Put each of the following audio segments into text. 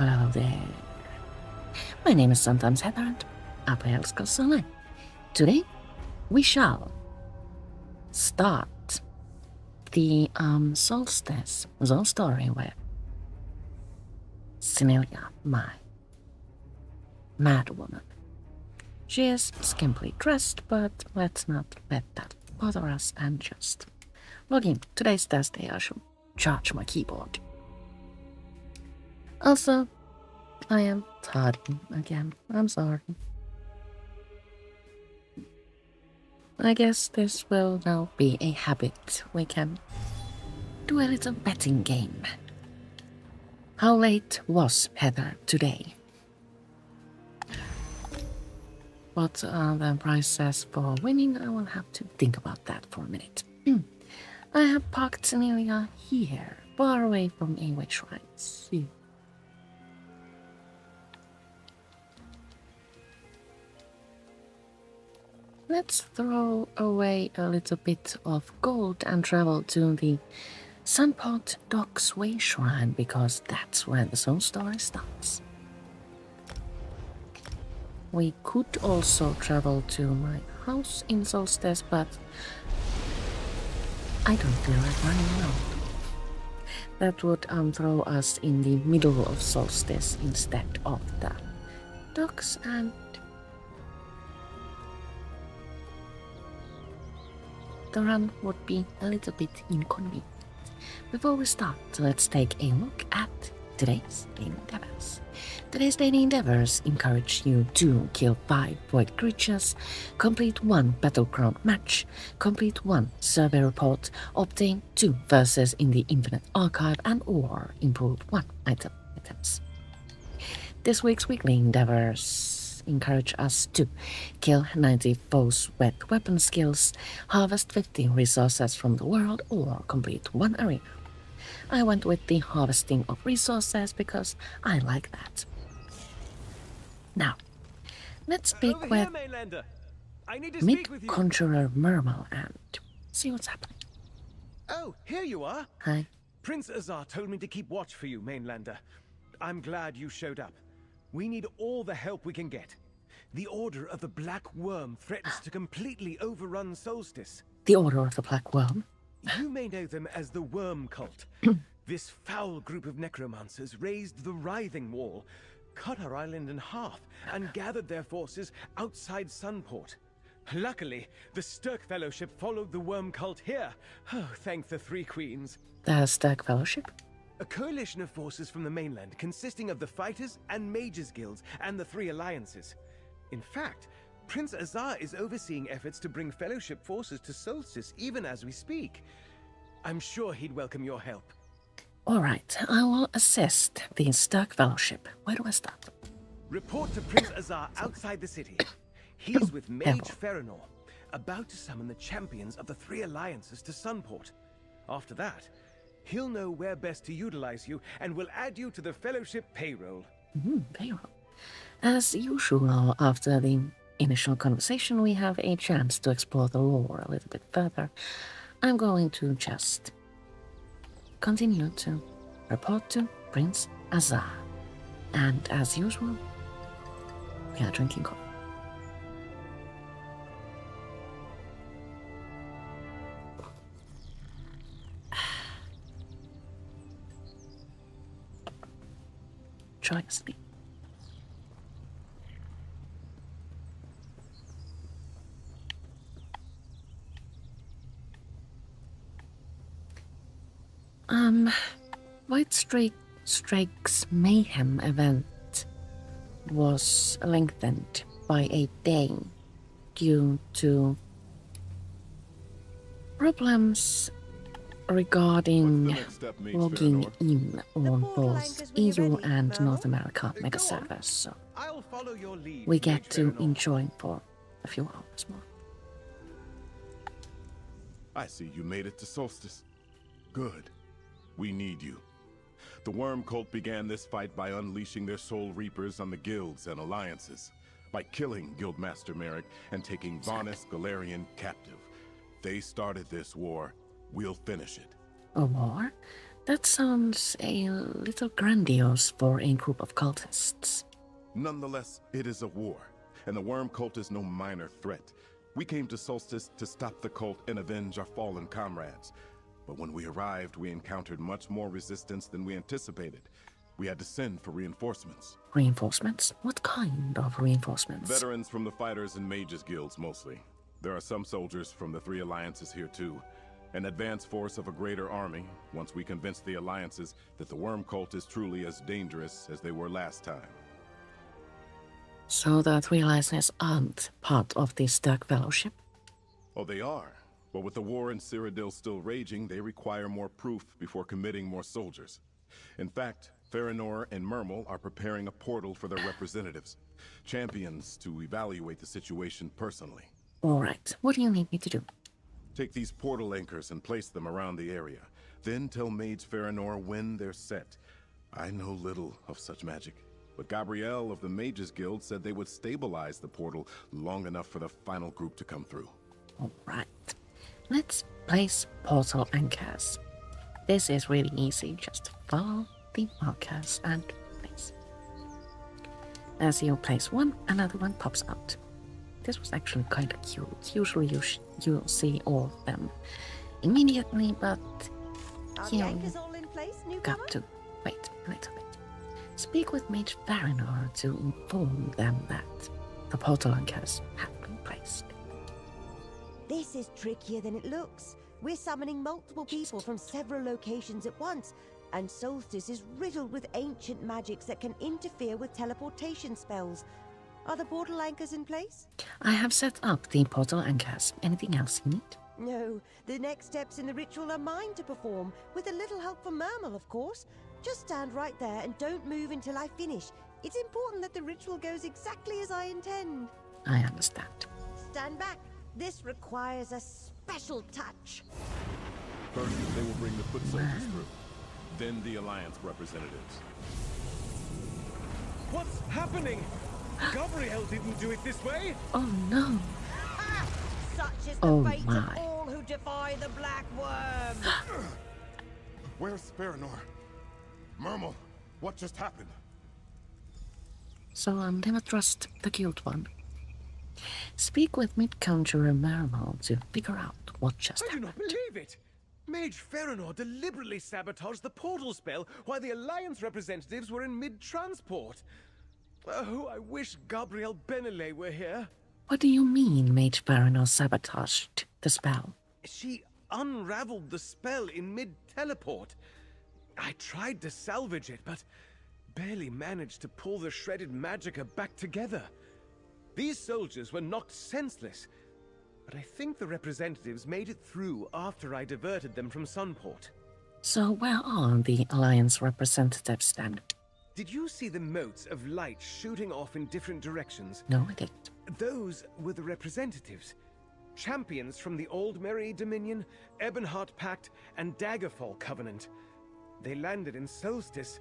Hello there. My name is sometimes Heather and I play Elder Scrolls Online. Today, we shall start the Solstice zone story with Scenelia, my mad woman. She is skimpily dressed, but let's not let that bother us and just log in. Today's Thursday, I shall charge my keyboard. Also, I am tardy again. I'm sorry. I guess this will now be a habit. We can do a little betting game. How late was Heather today? What are the prices for winning? I will have to think about that for a minute. I have parked an area here, far away from a shrines. Let's throw away a little bit of gold and travel to the Sunpot Docks Way Shrine, because that's where the soul story starts. We could also travel to my house in Solstice, but I don't feel like running around. That would throw us in the middle of Solstice instead of the docks, and the run would be a little bit inconvenient. Before we start, let's take a look at today's daily endeavors. Today's daily endeavors encourage you to kill 5 void creatures, complete 1 battleground match, complete 1 survey report, obtain 2 verses in the Infinite Archive, and or improve 1 items. This week's weekly endeavors encourage us to kill 90 foes with weapon skills, harvest 50 resources from the world, or complete 1 arena. I went with the harvesting of resources because I like that. Now, let's speak with Mid-Conjurer Mermal and see what's happening. Oh, here you are. Hi. Prince Azar told me to keep watch for you, Mainlander. I'm glad you showed up. We need all the help we can get. The Order of the Black Worm threatens to completely overrun Solstice. The Order of the Black Worm? You may know them as the Worm Cult. This foul group of necromancers raised the Writhing Wall, cut our island in half, and gathered their forces outside Sunport. Luckily, the Stirk Fellowship followed the Worm Cult here. Oh, thank the Three Queens. The Stirk Fellowship? A coalition of forces from the mainland consisting of the Fighters and Mages Guilds and the 3 Alliances. In fact, Prince Azar is overseeing efforts to bring Fellowship forces to Solstice even as we speak. I'm sure he'd welcome your help. Alright, I will assist the Stirk Fellowship. Where do I start? Report to Prince Azar outside the city. He's with Mage Ferenor, about to summon the champions of the 3 Alliances to Sunport. After that, he'll know where best to utilize you and will add you to the Fellowship payroll. Payroll. As usual, after the initial conversation, we have a chance to explore the lore a little bit further. I'm going to just continue to report to Prince Azar. And as usual, we are drinking coffee. Joyously. White Strake's Mayhem event was lengthened by a day due to problems regarding logging in on both EU and North America mega servers, so we get to enjoy for a few hours more. I see you made it to Solstice. Good. We need you. The Worm Cult began this fight by unleashing their Soul Reapers on the guilds and alliances, by killing Guildmaster Merrick and taking Vanis Galarian captive. They started this war. We'll finish it. A war? That sounds a little grandiose for a group of cultists. Nonetheless, it is a war, and the worm cult is no minor threat. We came to Solstice to stop the cult and avenge our fallen comrades. But when we arrived, we encountered much more resistance than we anticipated. We had to send for reinforcements. Reinforcements? What kind of reinforcements? Veterans from the Fighters and Mages guilds, mostly. There are some soldiers from the 3 alliances here, too. An advance force of a greater army, once we convince the alliances that the worm cult is truly as dangerous as they were last time. So the 3 alliances aren't part of the Stirk Fellowship? Oh, they are. But with the war in Cyrodiil still raging, they require more proof before committing more soldiers. In fact, Fëanor and Mermel are preparing a portal for their representatives. Champions to evaluate the situation personally. Alright, what do you need me to do? Take these portal anchors and place them around the area. Then tell Mage Fëanor when they're set. I know little of such magic, but Gabrielle of the Mages Guild said they would stabilize the portal long enough for the final group to come through. Alright, let's place portal anchors. This is really easy, just follow the markers and place. As you place one, another one pops out. This was actually kind of cute. Usually you'll see all of them immediately, but you got to wait a little bit. Speak with Mage Fëanor to inform them that the portal anchors have been placed. This is trickier than it looks. We're summoning multiple people from several locations at once, and Solstice is riddled with ancient magics that can interfere with teleportation spells. Are the portal anchors in place? I have set up the portal anchors. Anything else you need? No, the next steps in the ritual are mine to perform, with a little help from Mermel, of course. Just stand right there and don't move until I finish. It's important that the ritual goes exactly as I intend. I understand. Stand back. This requires a special touch. First, they will bring the foot soldiers through. Then the Alliance representatives. What's happening? Gabrielle didn't do it this way! Oh no! Ah! Such is the Oh fate my. of all who defy the Black Worm! Where's Fëanor? Mermel, what just happened? So I'll never trust the guild one. Speak with Mid-Conjurer Mermel to figure out what just I do happened. not believe it! Mage Fëanor deliberately sabotaged the portal spell while the Alliance representatives were in mid-transport. Oh, I wish Gabrielle Benelay were here. What do you mean Mage Fëanor sabotaged the spell? She unraveled the spell in mid-teleport. I tried to salvage it, but barely managed to pull the shredded magicka back together. These soldiers were knocked senseless, but I think the representatives made it through after I diverted them from Sunport. So where are the Alliance representatives then? Did you see the motes of light shooting off in different directions? No, I didn't. Those were the representatives. Champions from the Old Merry Dominion, Ebonheart Pact, and Daggerfall Covenant. They landed in Solstice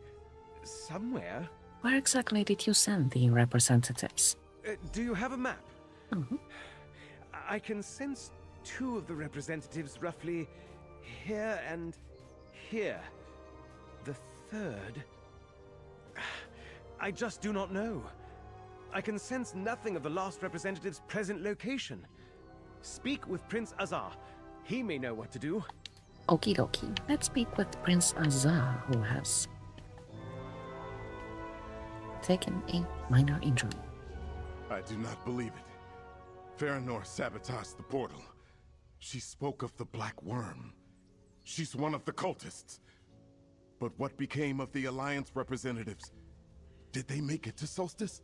somewhere. Where exactly did you send the representatives? Do you have a map? Mm-hmm. I can sense 2 of the representatives roughly here and here. The 3rd... I just do not know. I can sense nothing of the last representative's present location. Speak with Prince Azar. He may know what to do. Okie dokie. Let's speak with Prince Azar, who has taken a minor injury. I do not believe it. Fëanor sabotaged the portal. She spoke of the Black Worm. She's one of the cultists. But what became of the Alliance representatives? Did they make it to Solstice?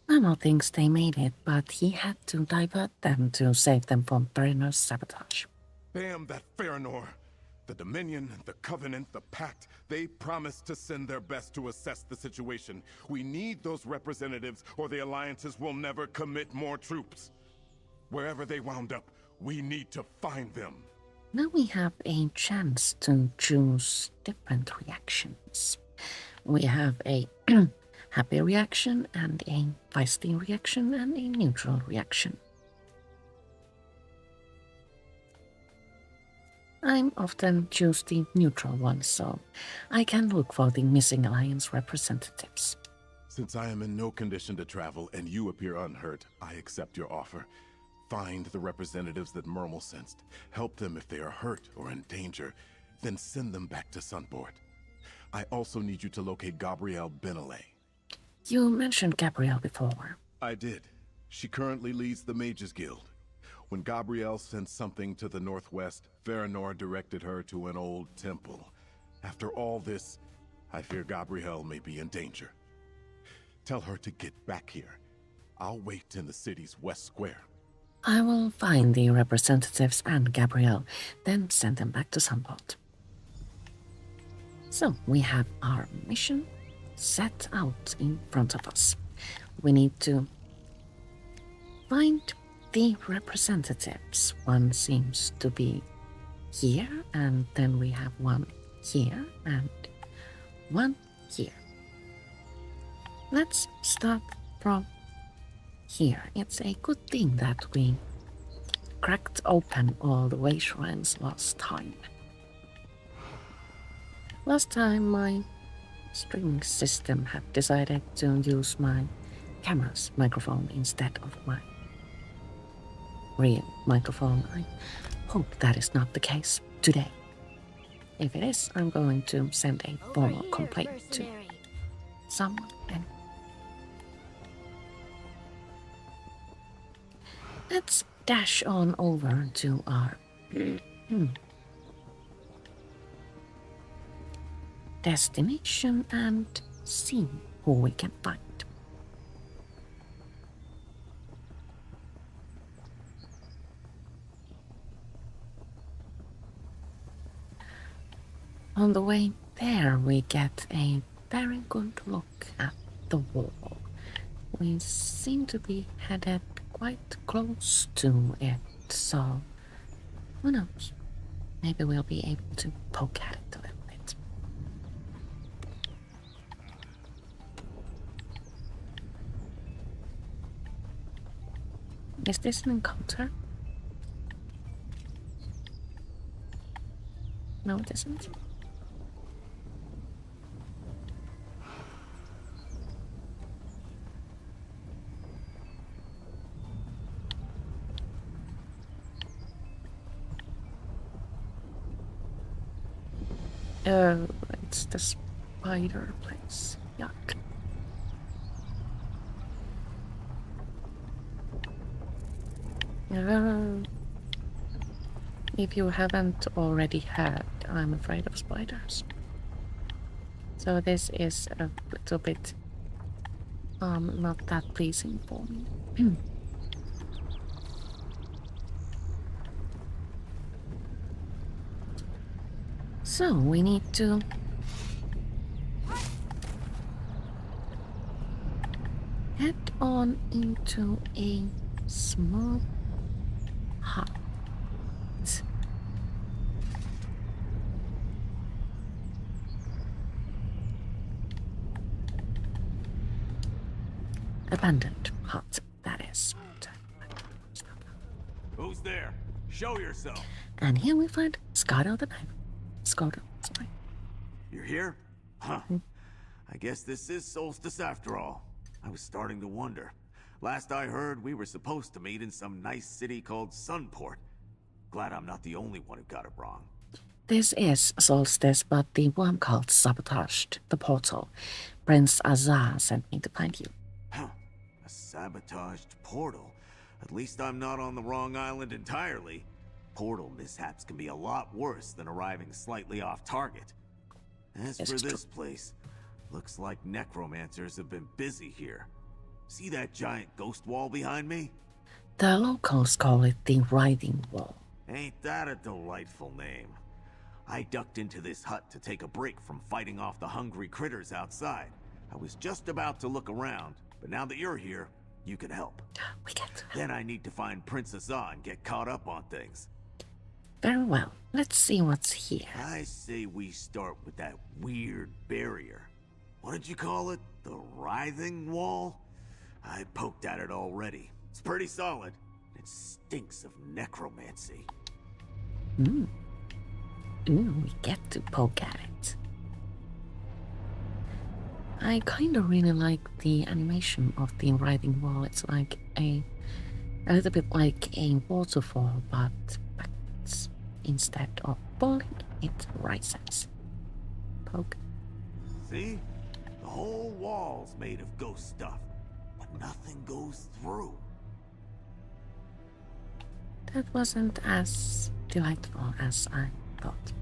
Mamo thinks they made it, but he had to divert them to save them from Fëanor's sabotage. Damn that Fëanor! The Dominion, the Covenant, the Pact, they promised to send their best to assess the situation. We need those representatives, or the Alliances will never commit more troops. Wherever they wound up, we need to find them. Now we have a chance to choose different reactions. We have a happy reaction, and a feisty reaction, and a neutral reaction. I'm often choose the neutral one, so I can look for the missing alliance representatives. Since I am in no condition to travel and you appear unhurt, I accept your offer. Find the representatives that Mermal sensed. Help them if they are hurt or in danger, then send them back to Sunport. I also need you to locate Gabrielle Benelay. You mentioned Gabrielle before. I did. She currently leads the Mages Guild. When Gabrielle sent something to the northwest, Feanor directed her to an old temple. After all this, I fear Gabrielle may be in danger. Tell her to get back here. I'll wait in the city's west square. I will find the representatives and Gabrielle, then send them back to Sunport. So, we have our mission set out in front of us. We need to find the representatives. One seems to be here, and then we have one here and one here. Let's start from here. It's a good thing that we cracked open all the way shrines last time. Last time my streaming system had decided to use my camera's microphone instead of my real microphone. I hope that is not the case today. If it is, I'm going to send a formal complaint to someone. And let's dash on over to our destination and see who we can find. On the way there, we get a very good look at the wall. We seem to be headed quite close to it, so who knows? Maybe we'll be able to poke at it a little bit. Is this an encounter? No, it isn't. Oh, it's the spider place. Yuck. If you haven't already heard, I'm afraid of spiders. So this is a little bit not that pleasing for me. So we need to head on into a small hut. Abandoned hut, that is. Who's there? Show yourself. And here we find Scardo the Knife. Scardo, sorry. You're here? Huh. I guess this is Solstice after all. I was starting to wonder. Last I heard, we were supposed to meet in some nice city called Sunport. Glad I'm not the only one who got it wrong. This is Solstice, but the worm cult sabotaged the portal. Prince Azar sent me to find you. Huh. A sabotaged portal. At least I'm not on the wrong island entirely. Portal mishaps can be a lot worse than arriving slightly off target. As for this place, looks like necromancers have been busy here. See that giant ghost wall behind me? The locals call it the Writhing Wall. Ain't that a delightful name? I ducked into this hut to take a break from fighting off the hungry critters outside. I was just about to look around, but now that you're here, you can help. We get to help. Then I need to find Princess A and get caught up on things. Very well. Let's see what's here. I say we start with that weird barrier. What did you call it? The Writhing Wall? I poked at it already. It's pretty solid. It stinks of necromancy. Ooh, we get to poke at it. I kind of really like the animation of the writhing wall. It's like a little bit like a waterfall, but backwards. Instead of falling, it rises. Poke. See? The whole wall's made of ghost stuff, but nothing goes through. That wasn't as delightful as I thought.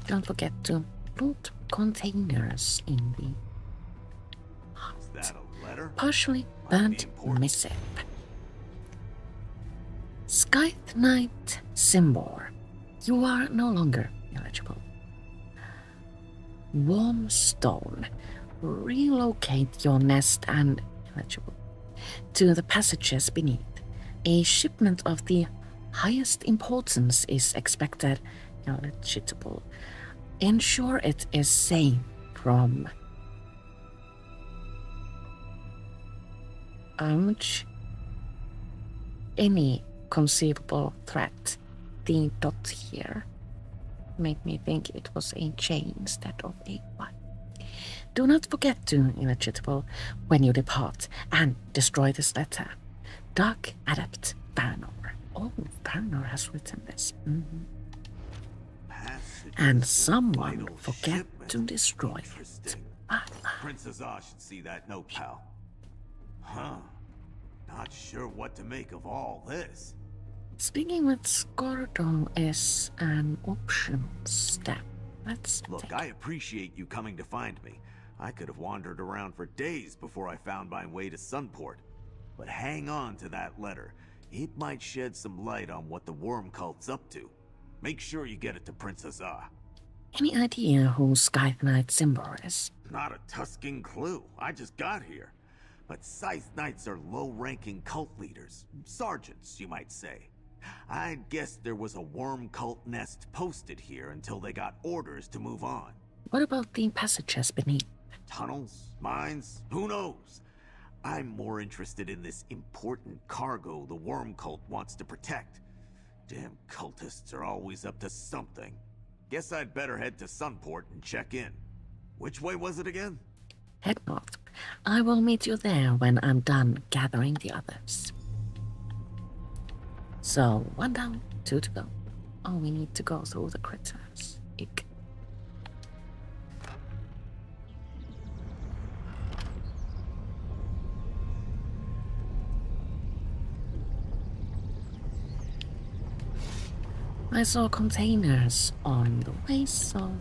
Don't forget to put containers in the Is that a letter? partially Might be burnt important. missive. Scythe Knight Symbol. You are no longer eligible. Warm Stone. Relocate your nest and eligible to the passages beneath. A shipment of the highest importance is expected. Eligible. Ensure it is safe from any conceivable threat. The dot here made me think it was a J instead of a Y. Do not forget to illegible when you depart and destroy this letter. Dark Adept Baranor. Oh, Baranor has written this. Passages And of someone vital forget shipment. to destroy it. Interesting. Ah, Princess Ah should see that note, pal. Huh. Not sure what to make of all this. Speaking with Scordo is an option step. Let's Look, take I appreciate you coming to find me. I could have wandered around for days before I found my way to Sunport. But hang on to that letter. It might shed some light on what the worm cult's up to. Make sure you get it to Princess Ah. Any idea who Scythe Knight Symbol is? Not a tusking clue. I just got here. But Scythe Knights are low-ranking cult leaders. Sergeants, you might say. I'd guess there was a worm cult nest posted here until they got orders to move on. What about the passages beneath? Tunnels? Mines? Who knows? I'm more interested in this important cargo the worm cult wants to protect. Damn cultists are always up to something. Guess I'd better head to Sunport and check in. Which way was it again? Head north. I will meet you there when I'm done gathering the others. So, 1 down, 2 to go. Oh, we need to go through the critters. Ick. I saw containers on the way, so...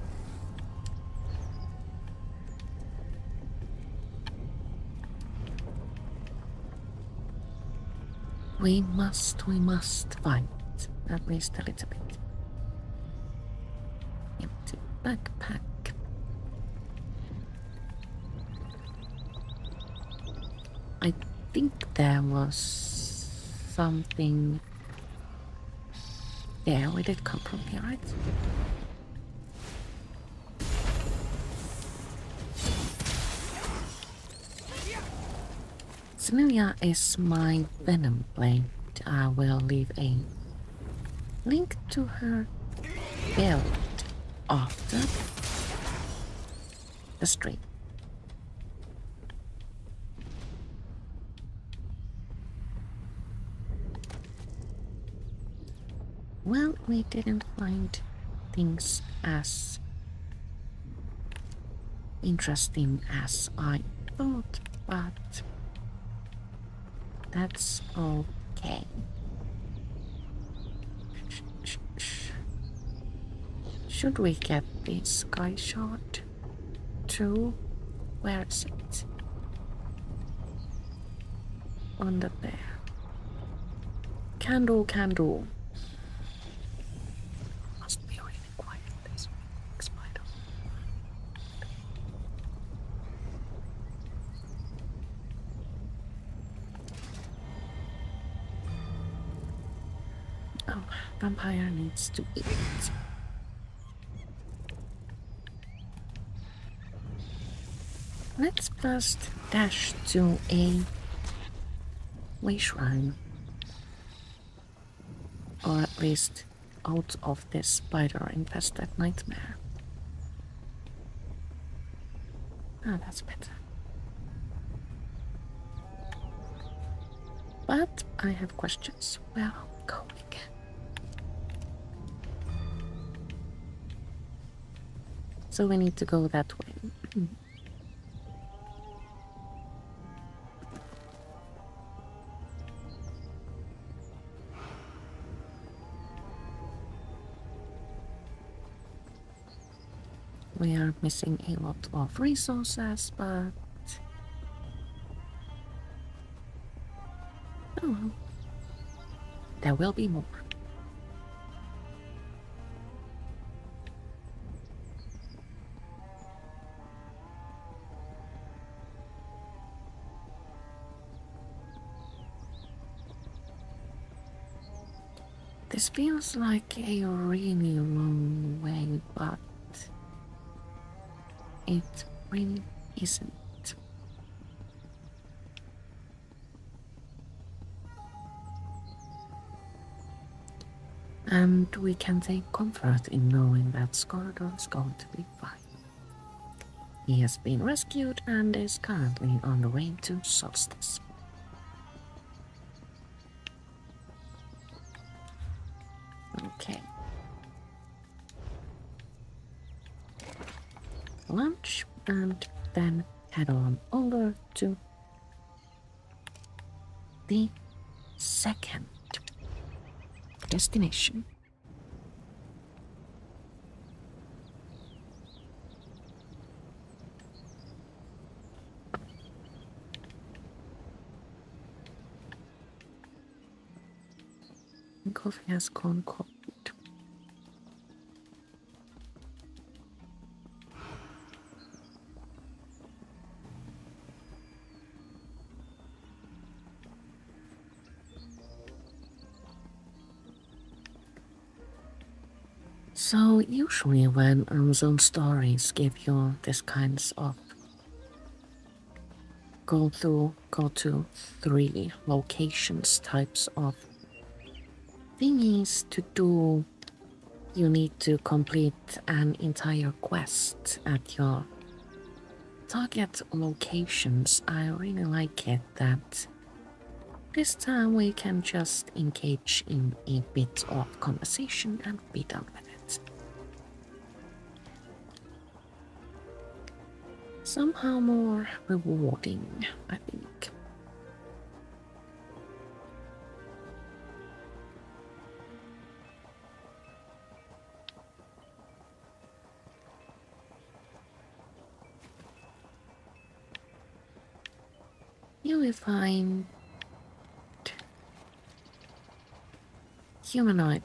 We must fight, at least a little bit. Empty backpack. I think there was something there. We did come from here, right? Sylvia is my venom blade. I will leave a link to her build after the stream. Well, we didn't find things as interesting as I thought, but that's okay. Should we get the sky shard too? Where is it? Under there. Can do. Must be really quiet this spider. Oh, vampire needs to eat. Let's first dash to a way shrine. Or at least out of this spider-infested nightmare. Ah, that's better. But I have questions. Where are we going? So we need to go that way. We are missing a lot of resources, but oh well. There will be more. This feels like a really long way, but it really isn't. And we can take comfort in knowing that Scorridor is going to be fine. He has been rescued and is currently on the way to Solstice. Okay. Lunch and then head on over to the second destination. Coffee has gone cold. So usually when Amazon stories give you this kinds of go to 3 locations types of thingies to do, you need to complete an entire quest at your target locations. I really like it that this time we can just engage in a bit of conversation and be done with it. Somehow more rewarding, I think. You will find humanoid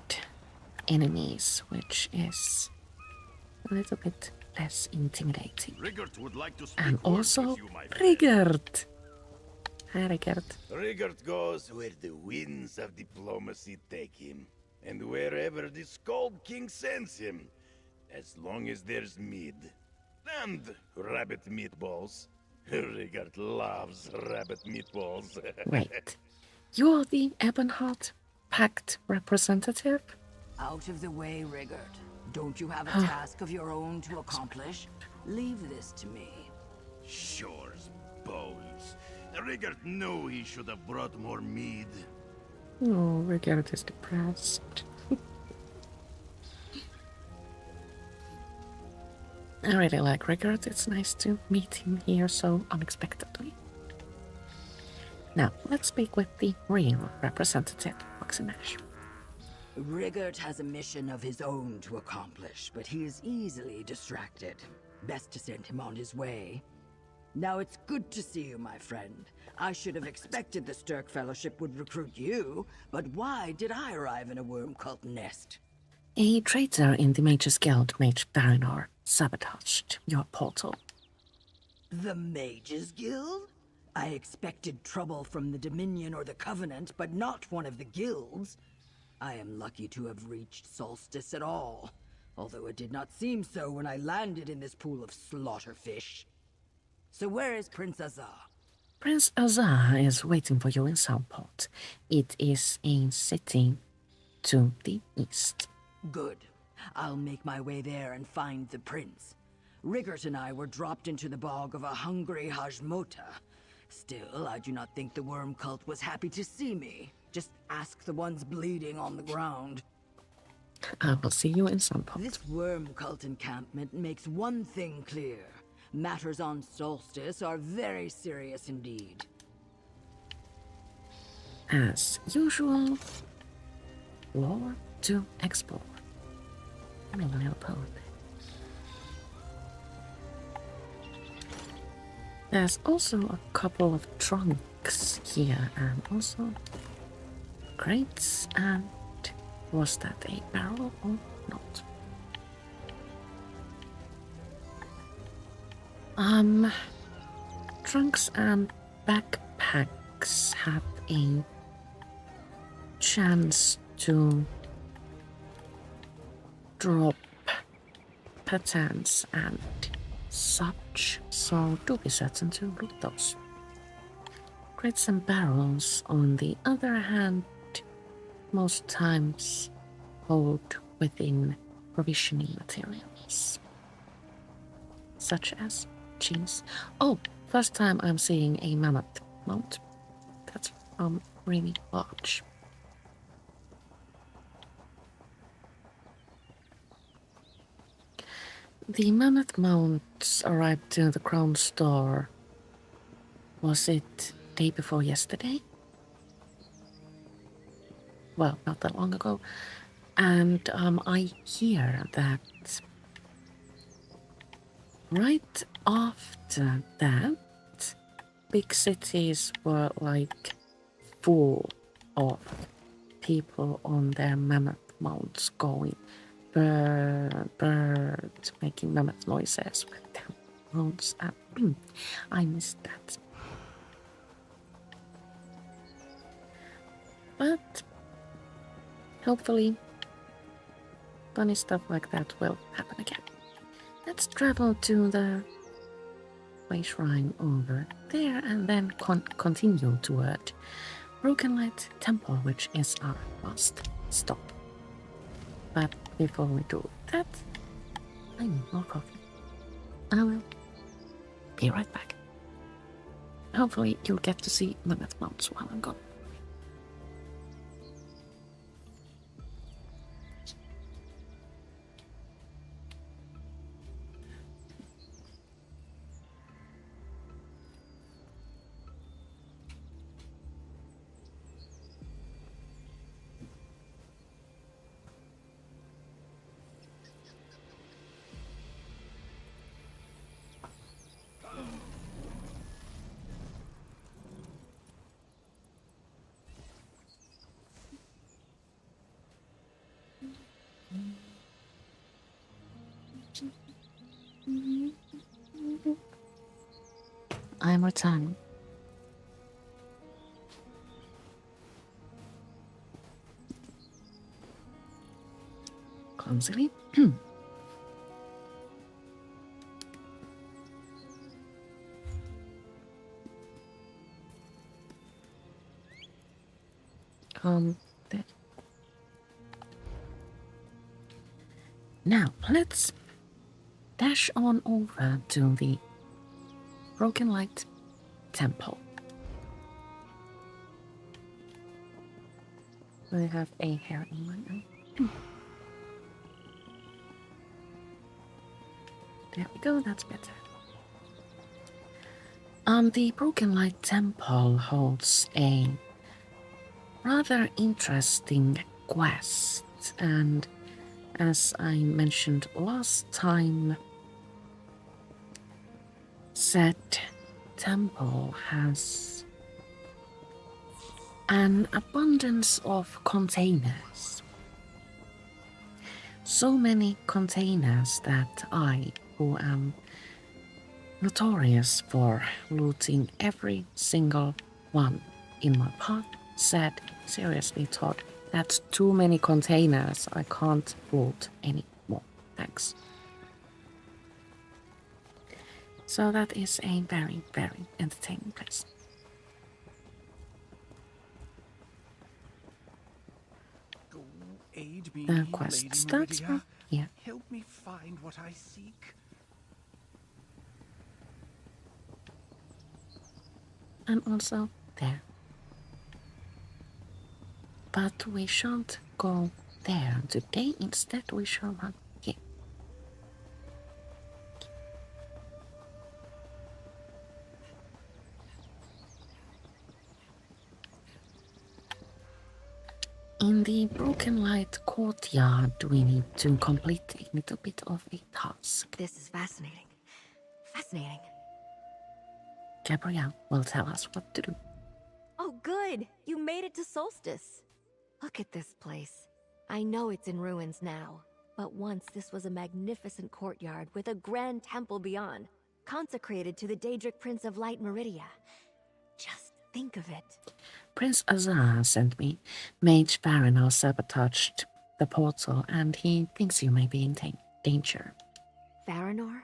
enemies, which is a little bit less intimidating. Rigert would like to speak And words also with you, my friend. Rigert. Hi, Rigert. Rigert goes where the winds of diplomacy take him, and wherever the Scald King sends him, as long as there's mead. And rabbit meatballs. Rigert loves rabbit meatballs. Wait, you're the Ebonheart Pact representative? Out of the way, Rigert. Don't you have a task of your own to accomplish? Leave this to me. Shore's bones. Rigert knew he should have brought more mead. Oh, Rigert is depressed. I really like Rigert. It's nice to meet him here so unexpectedly. Now, let's speak with the real representative, Oxymash. Rigert has a mission of his own to accomplish, but he is easily distracted. Best to send him on his way. Now it's good to see you, my friend. I should have expected the Stirk Fellowship would recruit you, but why did I arrive in a worm cult nest? A traitor in the Mages Guild, Mage Baranor, sabotaged your portal. The Mages Guild? I expected trouble from the Dominion or the Covenant, but not one of the guilds. I am lucky to have reached Solstice at all, although it did not seem so when I landed in this pool of slaughterfish. So where is Prince Azar? Prince Azar is waiting for you in Southport. It is a city to the east. Good. I'll make my way there and find the prince. Riggert and I were dropped into the bog of a hungry Hajmota. Still, I do not think the worm cult was happy to see me. Just ask the ones bleeding on the ground. I will see you in Sunport. This worm cult encampment makes one thing clear. Matters on Solstice are very serious indeed. As usual, war to explore. I mean, a little poem. There's also a couple of trunks here, and also crates, and was that a barrel or not? Trunks and backpacks have a chance to drop patterns and such, so do be certain to loot those. Crates and barrels, on the other hand, most times hold within provisioning materials, such as cheese. Oh, first time I'm seeing a mammoth mount. That's really large. The mammoth mounts arrived to the Crown Store. Was it day before yesterday? Well, not that long ago. And I hear that right after that, big cities were like full of people on their mammoth mounts going bird, making mammoth noises with their mounts. I missed that. But hopefully funny stuff like that will happen again. Let's travel to the way shrine over there and then continue toward Broken Light Temple, which is our last stop. But before we do that, I need more coffee. I will be right back. Hopefully you'll get to see mammoth mounts while I'm gone. I'm returning. Clumsily. There. Now, let's dash on over to the Broken Light Temple. I have a hair in my eye. There we go, that's better. The Broken Light Temple holds a rather interesting quest, and as I mentioned last time, said temple has an abundance of containers. So many containers that I, who am notorious for looting every single one in my path, said, seriously Todd, that's too many containers, I can't loot any more, thanks. So that is a very, very entertaining place. me, the quest Lady starts Meridia. from here. Help me find what I seek. And also there. But we shan't go there today. Instead, we shall run here. In the Broken Light courtyard, we need to complete a little bit of a task. This is fascinating. Fascinating. Gabrielle will tell us what to do. Oh, good! You made it to Solstice. Look at this place. I know it's in ruins now, but once this was a magnificent courtyard with a grand temple beyond, consecrated to the Daedric Prince of Light Meridia. Just think of it. Prince Azar sent me. Mage Farinal sabotaged the portal, and he thinks you may be in danger. Farinor?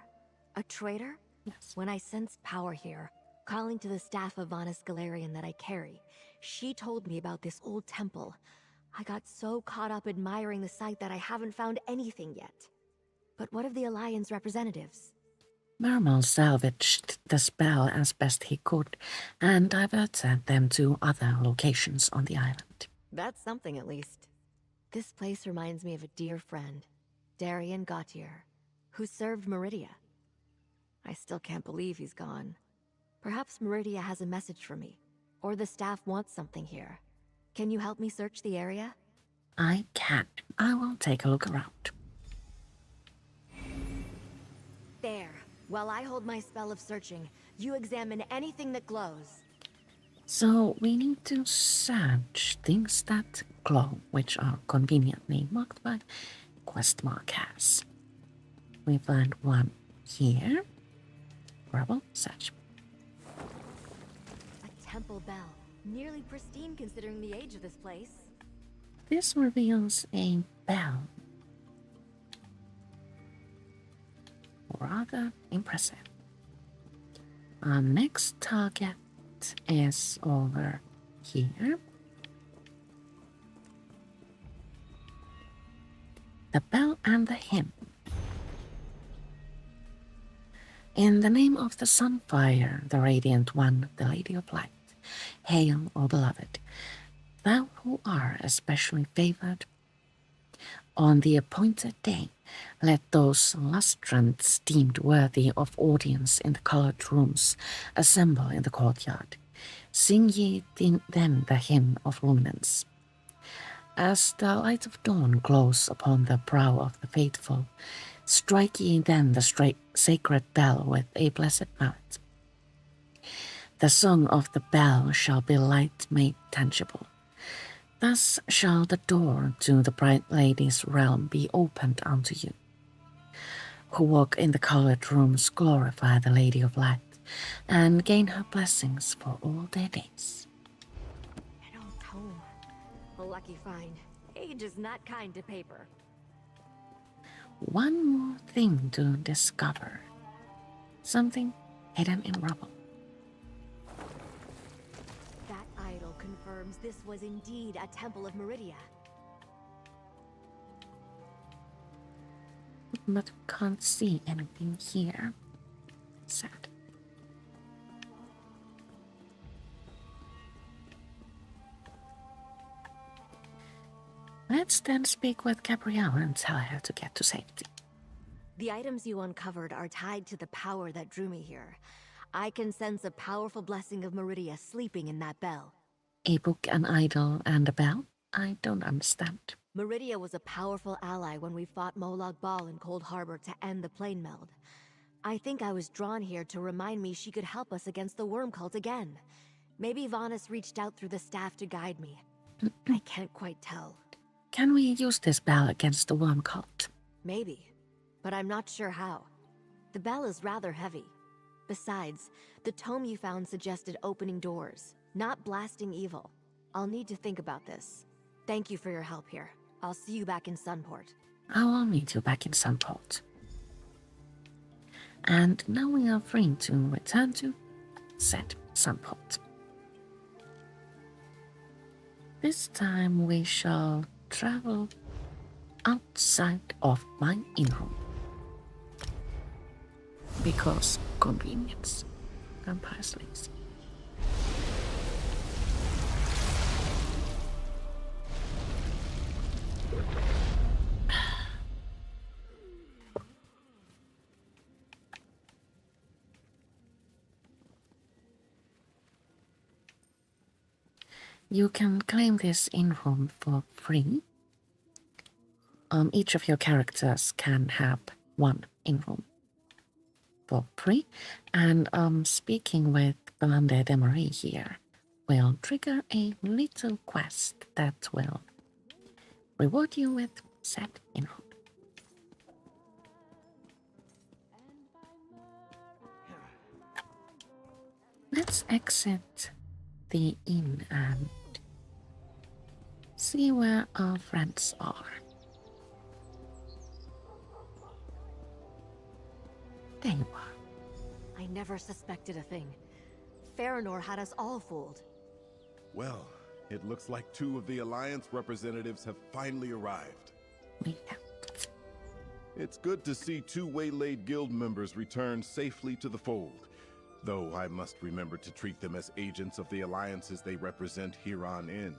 A traitor? Yes. When I sensed power here, calling to the staff of Vanus Galarian that I carry, she told me about this old temple. I got so caught up admiring the site that I haven't found anything yet. But what of the Alliance representatives? Mermal salvaged the spell as best he could and diverted them to other locations on the island. That's something at least. This place reminds me of a dear friend, Darian Gautier, who served Meridia. I still can't believe he's gone. Perhaps Meridia has a message for me, or the staff wants something here. Can you help me search the area? I can. I will take a look around. There. While I hold my spell of searching, you examine anything that glows. So we need to search things that glow, which are conveniently marked by quest markers. We find one here. Rubble, search. A temple bell. Nearly pristine considering the age of this place. This reveals a bell. Rather impressive. Our next target is over here. The bell and the hymn. In the name of the Sunfire, the Radiant One, the Lady of Light, hail, O beloved, thou who art especially favored. On the appointed day, let those lustrants deemed worthy of audience in the colored rooms assemble in the courtyard. Sing ye then the hymn of luminance. As the light of dawn glows upon the brow of the faithful, strike ye then the sacred bell with a blessed mallet. The song of the bell shall be light made tangible. Thus shall the door to the bright lady's realm be opened unto you. Who walk in the colored rooms glorify the Lady of Light and gain her blessings for all their days. An old tome. A lucky find. Age is not kind to paper. One more thing to discover. Something hidden in rubble. That idol confirms this was indeed a temple of Meridia. But can't see anything here. Sad. Let's then speak with Gabrielle and tell her to get to safety. The items you uncovered are tied to the power that drew me here. I can sense a powerful blessing of Meridia sleeping in that bell. A book, an idol, and a bell? I don't understand. Meridia was a powerful ally when we fought Molag Bal in Cold Harbor to end the plane meld. I think I was drawn here to remind me she could help us against the worm cult again. Maybe Vanus reached out through the staff to guide me. I can't quite tell. Can we use this bell against the worm cult? Maybe, but I'm not sure how. The bell is rather heavy. Besides, the tome you found suggested opening doors, not blasting evil. I'll need to think about this. Thank you for your help here. I'll see you back in Sunport. I will meet you back in Sunport. And now we are free to return to said Sunport. This time we shall travel outside of my in-room. Because convenience. Vampire's lazy. You can claim this in-room for free. Each of your characters can have one in-room for free. And speaking with Belinda Demery here will trigger a little quest that will reward you with said in-room. Let's exit the inn and see where our friends are. There you are. I never suspected a thing. Farinor had us all fooled. Well, it looks like 2 of the Alliance representatives have finally arrived. We helped. It's good to see 2 waylaid guild members return safely to the fold, though I must remember to treat them as agents of the alliances they represent here on in.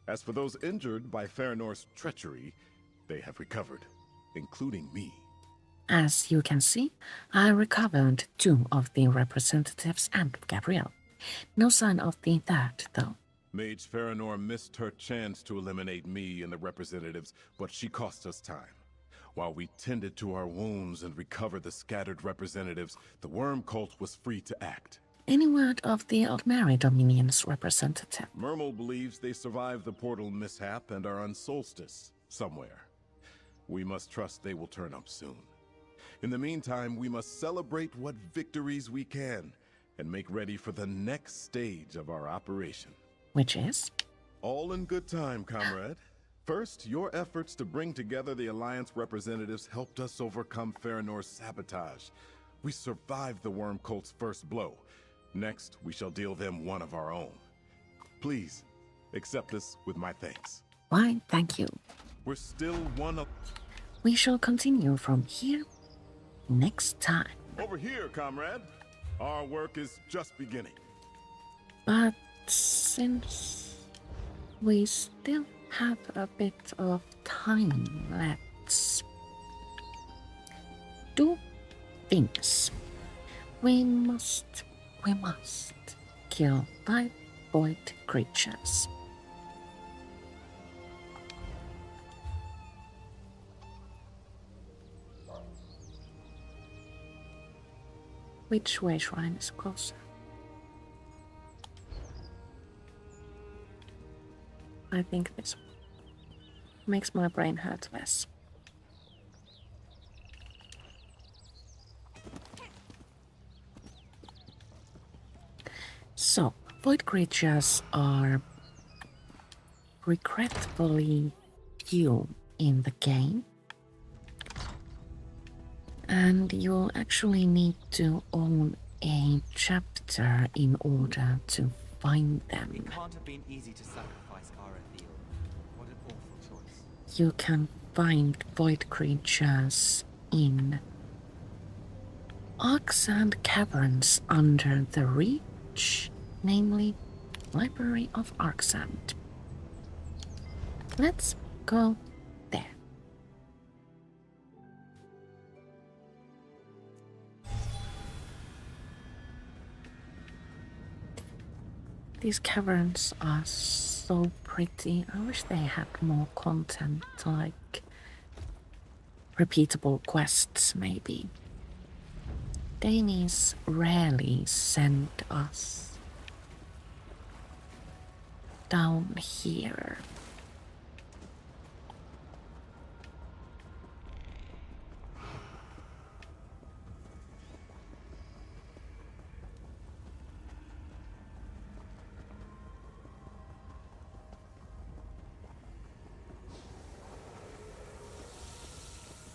As for those injured by Farinor's treachery, they have recovered, including me. As you can see, I recovered 2 of the representatives and Gabrielle. No sign of the third, though. Mage Farinor missed her chance to eliminate me and the representatives, but she cost us time. While we tended to our wounds and recovered the scattered representatives, the worm cult was free to act. Any word of the Aldmeri Dominion's representative? Mermal believes they survived the portal mishap and are on Solstice, somewhere. We must trust they will turn up soon. In the meantime, we must celebrate what victories we can and make ready for the next stage of our operation. Which is? All in good time, comrade. First, your efforts to bring together the Alliance representatives helped us overcome Farinor's sabotage. We survived the worm cult's first blow. Next, we shall deal them one of our own. Please, accept this with my thanks. Why, thank you. We're still one of... We shall continue from here next time. Over here, comrade. Our work is just beginning. But since we still have a bit of time, let's do things. We must kill 5 void creatures. Which way shrine is closer? I think this one makes my brain hurt less. So, void creatures are regretfully few in the game. And you'll actually need to own a chapter in order to find them. It can't have been easy to sacrifice Arathiel. What an awful choice. You can find void creatures in Arksand Caverns under the Reach, namely Library of Arksand. Let's go there. These caverns are so pretty. I wish they had more content, like repeatable quests, maybe. Danes rarely send us down here.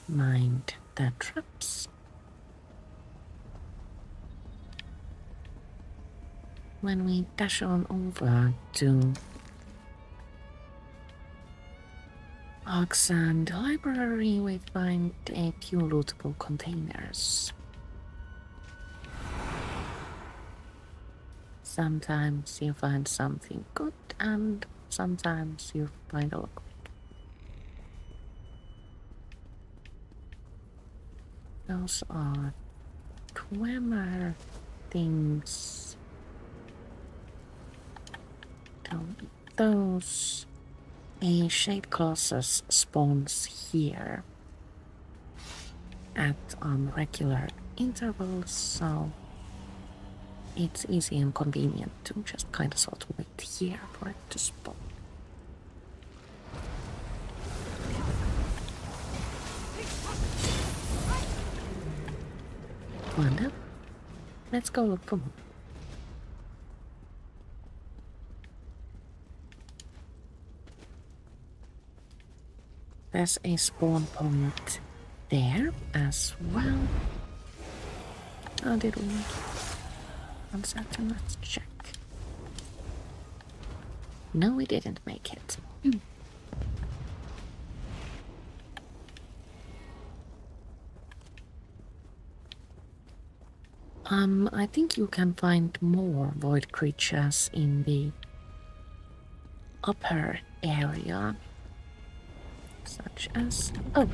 Mind the traps. When we dash on over to Logs and library, we find a few lootable containers. Sometimes you find something good and sometimes you find a look. Those are tremor things. Don't eat those. A shade colossus spawns here at regular intervals, so it's easy and convenient to just kind of sort of wait here for it to spawn. Wanda, let's go look for more. There's a spawn point there as well. Oh, did we? One second, let's check. No, we didn't make it. I think you can find more void creatures in the upper area. Such as... oh,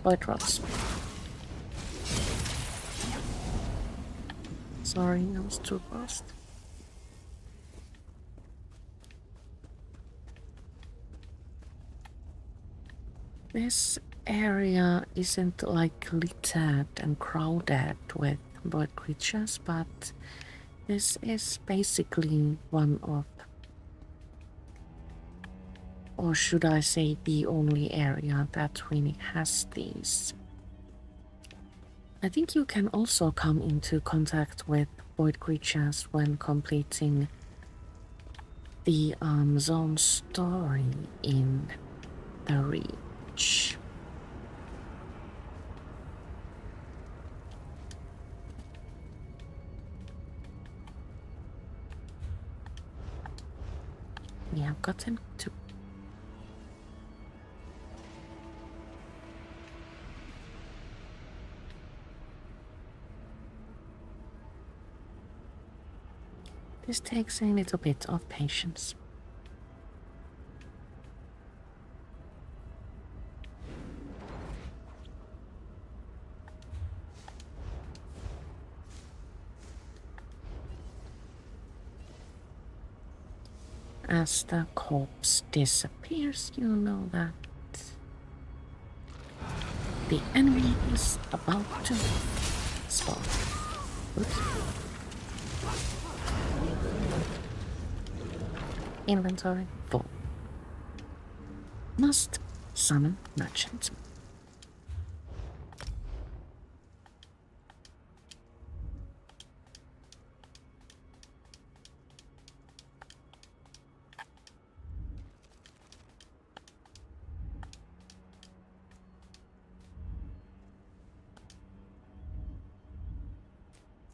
void rods. Sorry, I was too fast. This area isn't like littered and crowded with void creatures, but this is basically one of, or should I say the only area that really has these. I think you can also come into contact with void creatures when completing the zone story in the Reach. We have gotten two. This takes a little bit of patience. As the corpse disappears, you know that the enemy is about to spawn. Oops. Inventory full. Must summon merchant.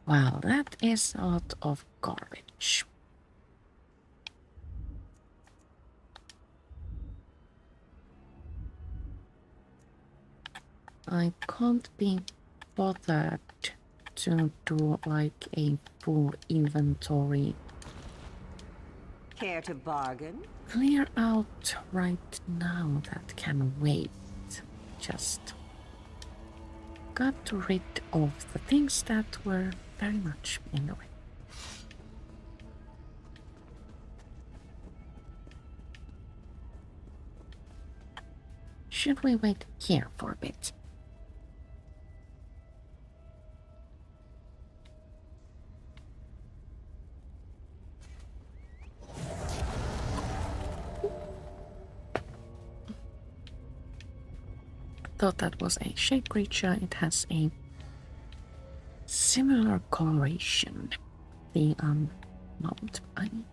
Wow, that is a lot of garbage. I can't be bothered to do like a full inventory. Care to bargain? Clear out right now, that can wait. Just got rid of the things that were very much in the way. Should we wait here for a bit? Thought that was a shape creature. It has a similar coloration. The mount, I mean.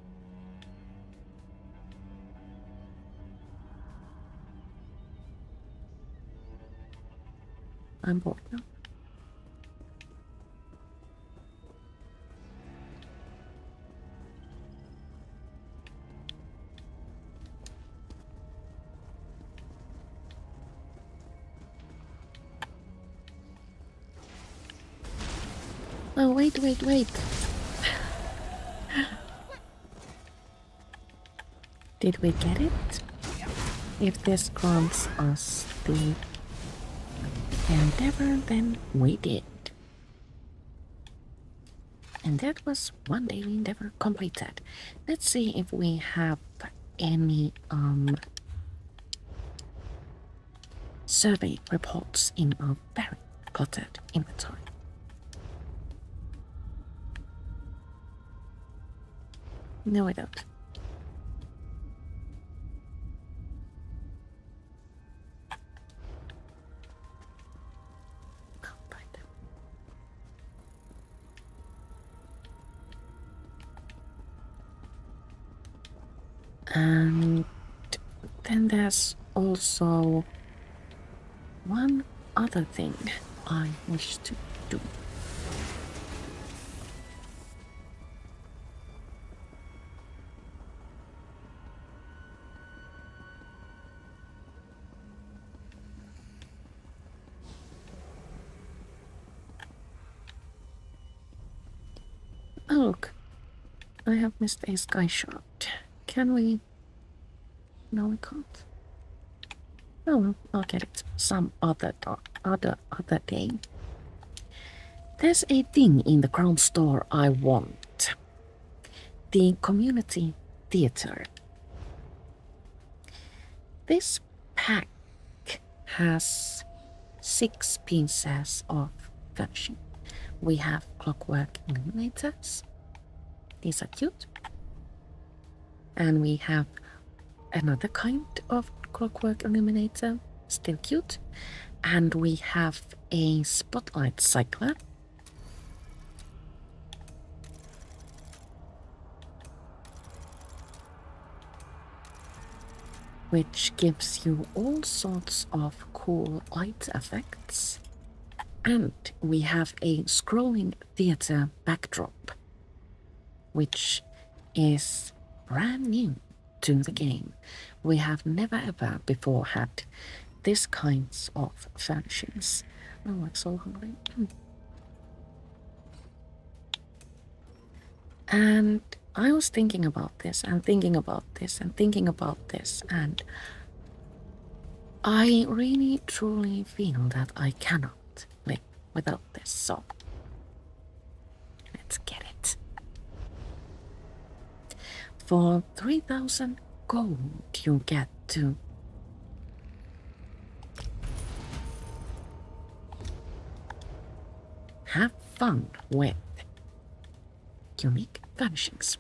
I'm bored now. Oh, wait. Did we get it? If this grants us the endeavor, then we did. And that was one daily endeavor completed. Let's see if we have any survey reports in our very cluttered inventory. No, we don't. And then there's also one other thing I wish to do. Oh, look. I have missed a sky shot. Can we? No, we can't. Oh well, I'll get it some other day. There's a thing in the Crown Store I want. The community theater. This pack has 6 pieces of furnishing. We have clockwork illuminators. These are cute. And we have another kind of clockwork illuminator, still cute. And we have a spotlight cycler. Which gives you all sorts of cool light effects. And we have a scrolling theater backdrop, which is brand new to the game. We have never ever before had this kinds of furnishings. Oh, I'm so hungry. And I was thinking about this and thinking about this and thinking about this, and I really truly feel that I cannot live without this, so let's get it. For 3,000 gold you get to have fun with unique furnishings.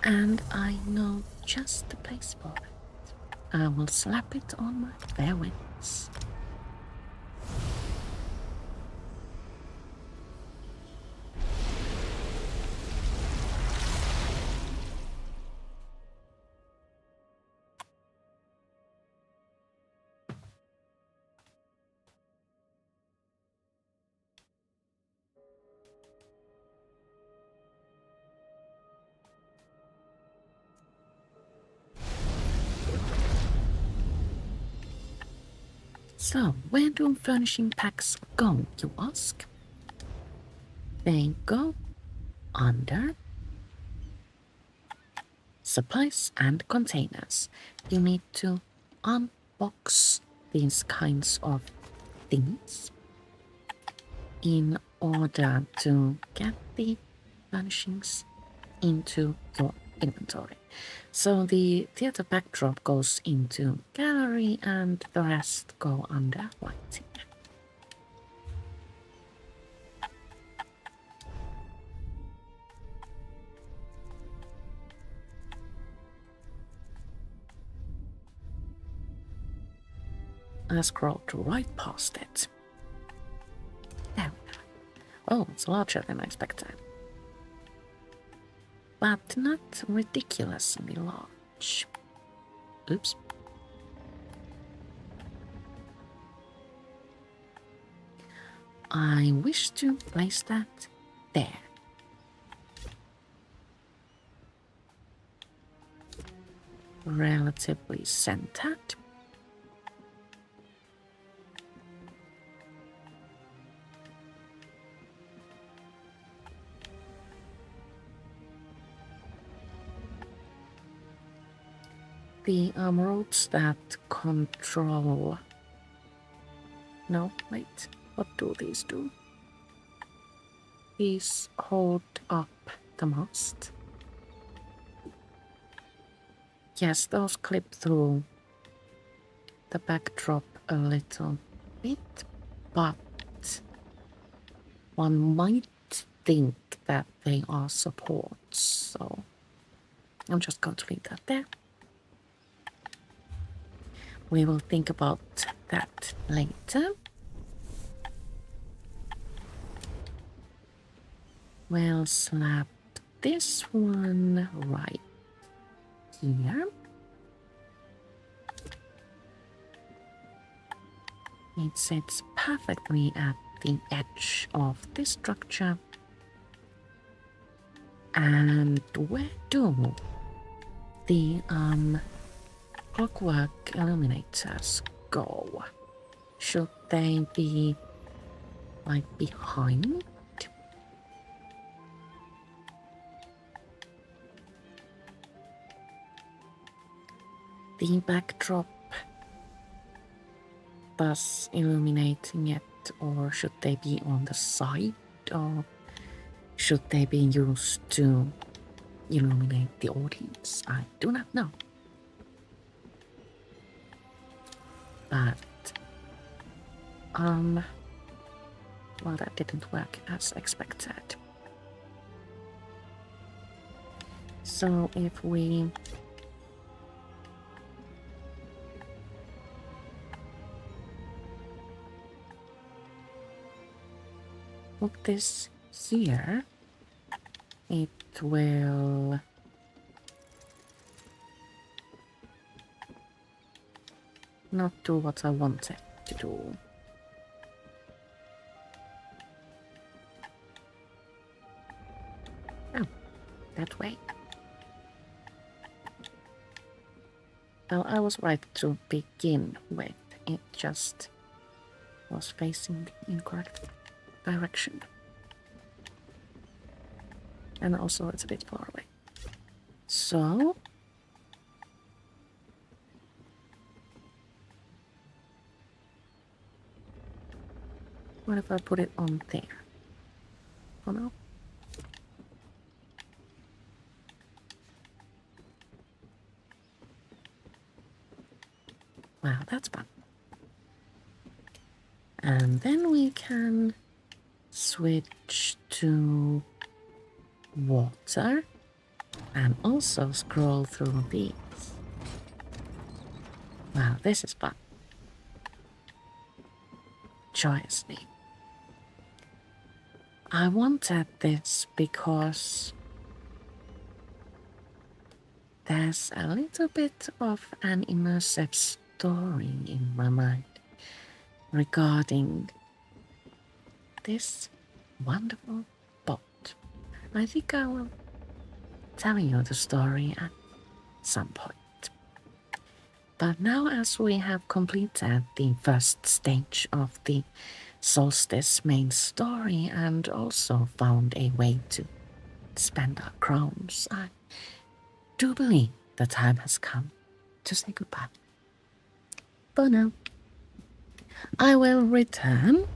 And I know just the place for it. I will slap it on my fair winds. So, where do furnishing packs go, you ask? They go under supplies and containers. You need to unbox these kinds of things in order to get the furnishings into your inventory. So the theater backdrop goes into gallery and the rest go under lighting. I scrolled right past it. There we go. Oh, it's larger than I expected. But not ridiculously large. Oops. I wish to place that there. Relatively centered. the roads that control... No, wait. What do these do? These hold up the mast. Yes, those clip through the backdrop a little bit, but one might think that they are supports, so I'm just going to leave that there. We will think about that later. We'll slap this one right here. It sits perfectly at the edge of this structure. And where do the clockwork illuminators go? Should they be like behind? The backdrop thus illuminating it, or should they be on the side, or should they be used to illuminate the audience? I do not know. But well, that didn't work as expected. So if we put this here, it will not do what I want it to do. Oh, that way. Well, I was right to begin with. It just was facing the incorrect direction. And also it's a bit far away. So what if I put it on there? Oh no. Wow, that's fun. And then we can switch to water and also scroll through these. Wow, this is fun. Joyously. I wanted this because there's a little bit of an immersive story in my mind regarding this wonderful boat. I think I will tell you the story at some point. But now, as we have completed the first stage of the Solstice main story and also found a way to spend our crowns, I do believe the time has come to say goodbye. For now, I will return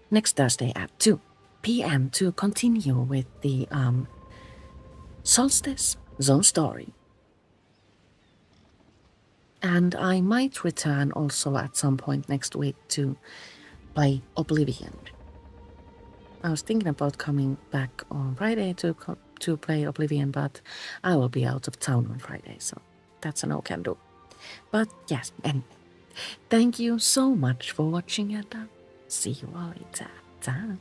next Thursday at 2 p.m. to continue with the Solstice Zone story. And I might return also at some point next week to play Oblivion. I was thinking about coming back on Friday to play Oblivion, but I will be out of town on Friday, so that's a no can do. But yes, anyway, thank you so much for watching, and see you all later. Ta.